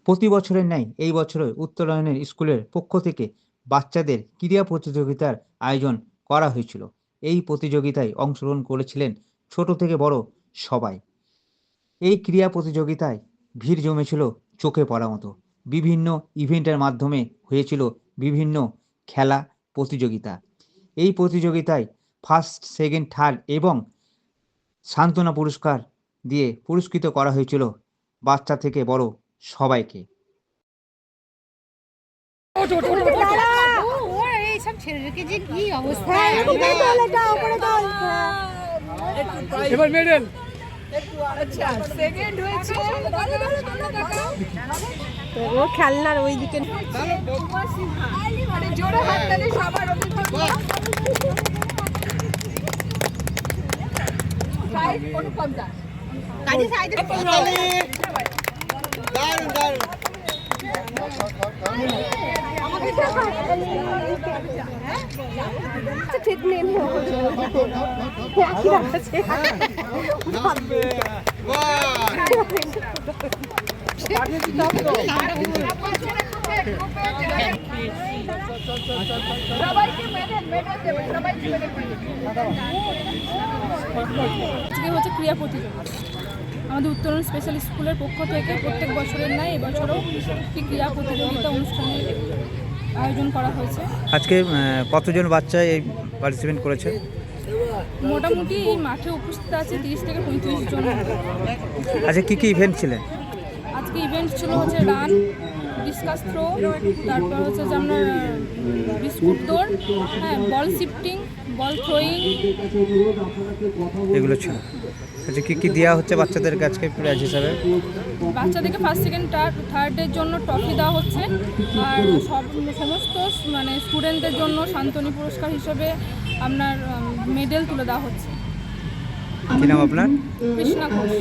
প্রতি বছরের ন্যায় এই বছরের উত্তরায়ণের স্কুলের পক্ষ থেকে বাচ্চাদের ক্রীড়া প্রতিযোগিতার আয়োজন করা হয়েছিল। এই প্রতিযোগিতায় অংশগ্রহণ করেছিলেন ছোট থেকে বড় সবাই। এই ক্রীড়া প্রতিযোগিতায় ভিড় জমেছিল চোখে পড়ার মতো। বিভিন্ন ইভেন্টের মাধ্যমে হয়েছিল বিভিন্ন খেলা প্রতিযোগিতা। এই প্রতিযোগিতায় ফার্স্ট, সেকেন্ড, থার্ড এবং সান্ত্বনা পুরস্কার দিয়ে পুরস্কৃত করা হয়েছিল বাচ্চা থেকে বড় সবাইকে। এবার মেডেল ও খেলনার ওই দিকে ঠিক নেই আজকে হচ্ছে ক্রীড়া প্রতিযোগিতা। আমাদের উত্তরণ স্পেশাল স্কুলের পক্ষ থেকে প্রত্যেক বছরের ন্যায় এবছরও একটি ক্রীড়া প্রতিযোগিতা অনুষ্ঠানের আয়োজন করা হয়েছে। আজকে কতজন বাচ্চা এই পার্টিসিপেট করেছে? মোটামুটি এই মাঠে উপস্থিত আছে 30 থেকে 35 জন। আচ্ছা, কী কী ইভেন্ট ছিলেন? আজকে ইভেন্ট ছিল হচ্ছে রান, ডিসকাস থ্রো, তারপর হচ্ছে যে আপনার বিস্কুট দৌড়, হ্যাঁ, বল শিফটিং, বল থ্রোয়িং, এগুলো ছিল। আচ্ছা, কী কী দেওয়া হচ্ছে বাচ্চাদেরকে আজকে প্রাইজ হিসাবে? বাচ্চাদেরকে ফার্স্ট, সেকেন্ড, থার্ডের জন্য ট্রফি দেওয়া হচ্ছে। আর সমস্ত মানে স্টুডেন্টদের জন্য সান্ত্বনী পুরস্কার হিসেবে আপনার মেডেল তুলে দেওয়া হচ্ছে। কী নাম আপনার? কৃষ্ণা ঘোষ।